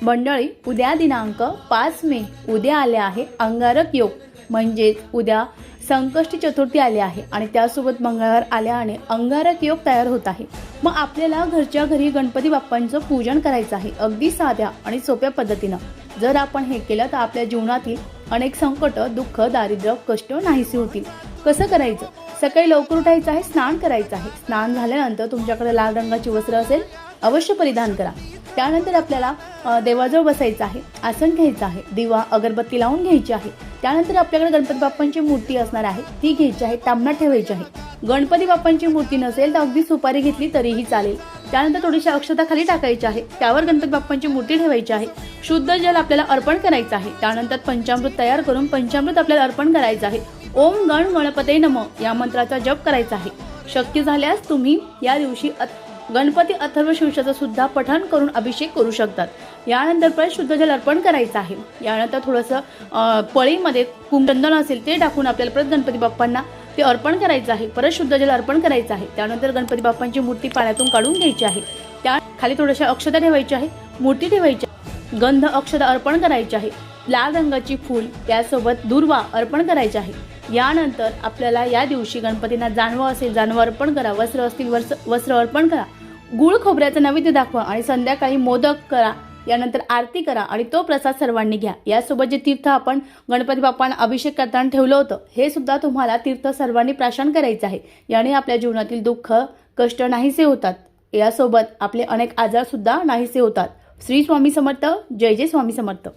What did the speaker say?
मंडळी, उद्या दिनांक 5 मे उद्या आले आहे अंगारक योग, म्हणजेच उद्या संकष्टी चतुर्थी आली आहे आणि त्यासोबत मंगळवार आल्याने अंगारक योग तयार होत आहे। मग आपल्याला घरच्या घरी गणपती बाप्पांचं पूजन करायचं आहे, अगदी साध्या आणि सोप्या पद्धतीनं। जर आपण हे केलं तर आपल्या जीवनातील अनेक संकट, दुःख, दारिद्र्य, कष्ट नाहीसे होतील। कसं करायचं? सकाळी लवकर उठायचं आहे, स्नान करायचं आहे। स्नान झाल्यानंतर तुमच्याकडे लाल रंगाची वस्त्र असेल अवश्य परिधान करा। त्यानंतर आपल्याला देवाजवळ बसायचं आहे, आसन घ्यायचं आहे, दिवा अगरबत्ती लावून घ्यायची आहे। त्यानंतर आपल्याकडे गणपती बाप्पांची मूर्ती असणार आहे, ती घ्यायची आहे, तांब्यात ठेवायची आहे। गणपती बाप्पांची मूर्ती नसेल तर अगदी सुपारी घेतली तरीही चालेल। त्यानंतर थोडीशी अक्षता खाली टाकायची आहे, त्यावर गणपती बाप्पांची मूर्ती ठेवायची आहे। शुद्ध जल आपल्याला अर्पण करायचं आहे। त्यानंतर पंचामृत तयार करून पंचामृत आपल्याला अर्पण करायचं आहे। ओम गण गणपते नमः या मंत्राचा जप करायचा आहे। शक्य झाल्यास तुम्ही या दिवशी गणपती अथर्व शीर्षाचं सुद्धा पठण करून अभिषेक करू शकतात। यानंतर परत शुद्ध जल अर्पण करायचं आहे। यानंतर थोडंसं पळीमध्ये कुंकचंदन असेल ते टाकून आपल्याला परत गणपती बाप्पांना ते अर्पण करायचं आहे। परत शुद्ध जल अर्पण करायचं आहे। त्यानंतर गणपती बाप्पांची मूर्ती पाण्यातून काढून घ्यायची आहे, त्या खाली थोड्याशा अक्षता ठेवायची आहे, मूर्ती ठेवायची, गंध अक्षता अर्पण करायची आहे, लाल रंगाची फूल त्यासोबत दुर्वा अर्पण करायची आहे। यानंतर आपल्याला या दिवशी गणपतींना जानवं असेल जानवं अर्पण करा, वस्त्र असतील वस्त्र अर्पण करा, गुळ खोबऱ्याचं नैवेद्य दाखवा आणि संध्याकाळी मोदक करा। यानंतर आरती करा आणि तो प्रसाद सर्वांनी घ्या। यासोबत जे तीर्थ आपण गणपती बाप्पांना अभिषेक करताना ठेवलं होतं हे सुद्धा तुम्हाला तीर्थ सर्वांनी प्राशन करायचं आहे। याने आपल्या जीवनातील दुःख, कष्ट नाहीसे होतात। यासोबत आपले अनेक आजार सुद्धा नाहीसे होतात। श्री स्वामी समर्थ, जय जय स्वामी समर्थ।